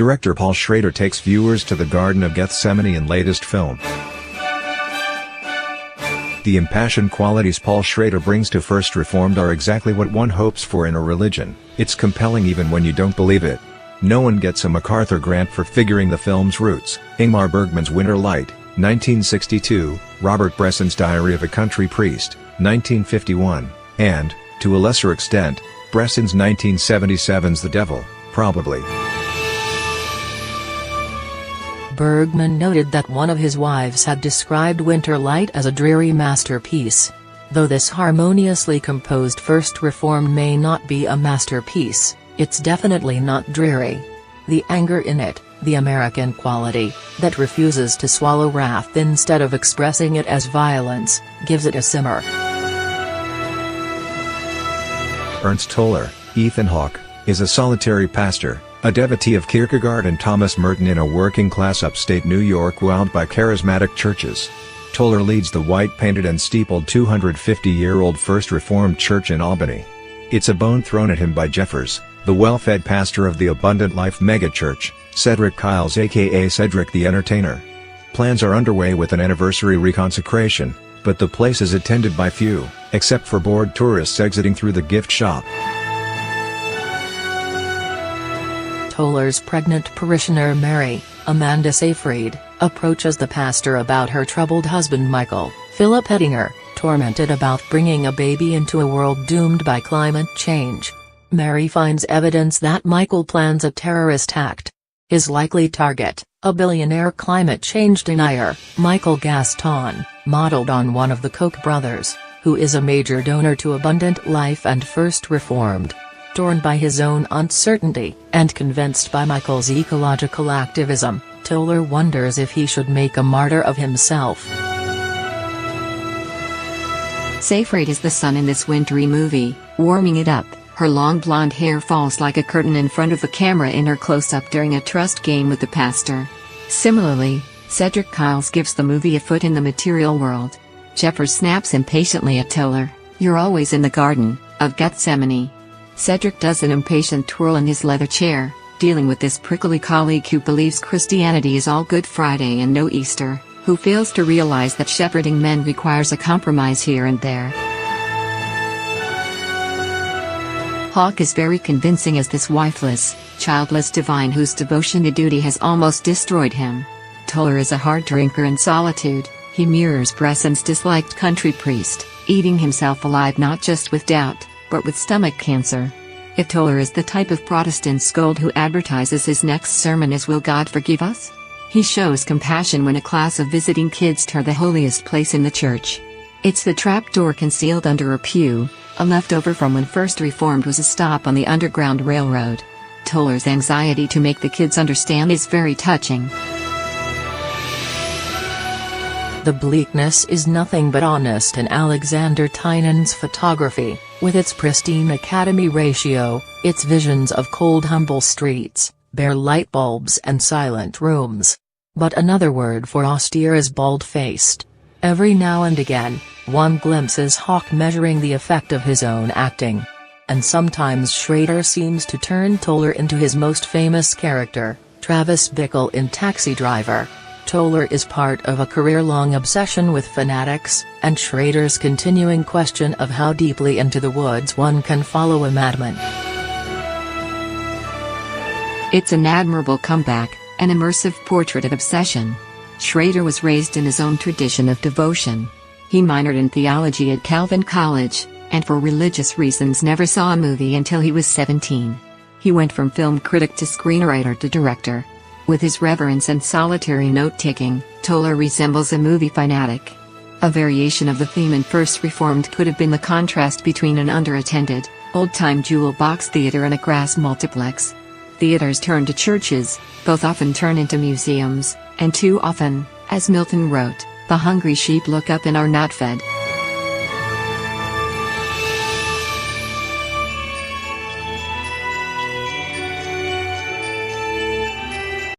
Director Paul Schrader takes viewers to the Garden of Gethsemane in latest film. The impassioned qualities Paul Schrader brings to First Reformed are exactly what one hopes for in a religion. It's compelling even when you don't believe it. No one gets a MacArthur grant for figuring the film's roots. Ingmar Bergman's Winter Light, 1962, Robert Bresson's Diary of a Country Priest, 1951, and, to a lesser extent, Bresson's 1977's The Devil, probably. Bergman noted that one of his wives had described Winter Light as a dreary masterpiece. Though this harmoniously composed First Reformed may not be a masterpiece, it's definitely not dreary. The anger in it, the American quality, that refuses to swallow wrath instead of expressing it as violence, gives it a simmer. Ernst Toller, Ethan Hawke, is a solitary pastor, a devotee of Kierkegaard and Thomas Merton in a working-class upstate New York wowed by charismatic churches. Toller leads the white-painted and steepled 250-year-old First Reformed Church in Albany. It's a bone thrown at him by Jeffers, the well-fed pastor of the Abundant Life megachurch, Cedric Kyles aka Cedric the Entertainer. Plans are underway with an anniversary reconsecration, but the place is attended by few, except for bored tourists exiting through the gift shop. Toller's pregnant parishioner Mary, Amanda Seyfried, approaches the pastor about her troubled husband Michael, Philip Ettinger, tormented about bringing a baby into a world doomed by climate change. Mary finds evidence that Michael plans a terrorist act. His likely target, a billionaire climate change denier, Michael Gaston, modeled on one of the Koch brothers, who is a major donor to Abundant Life and First Reformed. Torn by his own uncertainty, and convinced by Michael's ecological activism, Toller wonders if he should make a martyr of himself. Seyfried is the sun in this wintry movie, warming it up. Her long blonde hair falls like a curtain in front of the camera in her close-up during a trust game with the pastor. Similarly, Cedric Kyles gives the movie a foot in the material world. Jeffers snaps impatiently at Toller, "You're always in the Garden of Gethsemane." Cedric does an impatient twirl in his leather chair, dealing with this prickly colleague who believes Christianity is all Good Friday and no Easter, who fails to realize that shepherding men requires a compromise here and there. Hawke is very convincing as this wifeless, childless divine whose devotion to duty has almost destroyed him. Toller is a hard drinker in solitude. He mirrors Bresson's disliked country priest, eating himself alive not just with doubt, but with stomach cancer. If Toller is the type of Protestant scold who advertises his next sermon as "Will God forgive us?" he shows compassion when a class of visiting kids tour the holiest place in the church. It's the trapdoor concealed under a pew, a leftover from when First Reformed was a stop on the Underground Railroad. Toller's anxiety to make the kids understand is very touching. The bleakness is nothing but honest in Alexander Tynan's photography, with its pristine Academy ratio, its visions of cold humble streets, bare light bulbs and silent rooms. But another word for austere is bald-faced. Every now and again, one glimpses Hawke measuring the effect of his own acting. And sometimes Schrader seems to turn Toller into his most famous character, Travis Bickle in Taxi Driver. Toller is part of a career-long obsession with fanatics, and Schrader's continuing question of how deeply into the woods one can follow a madman. It's an admirable comeback, an immersive portrait of obsession. Schrader was raised in his own tradition of devotion. He minored in theology at Calvin College, and for religious reasons never saw a movie until he was 17. He went from film critic to screenwriter to director. With his reverence and solitary note-taking, Toller resembles a movie fanatic. A variation of the theme in First Reformed could have been the contrast between an underattended, old-time jewel box theater and a grass multiplex. Theaters turn to churches, both often turn into museums, and too often, as Milton wrote, "The hungry sheep look up and are not fed."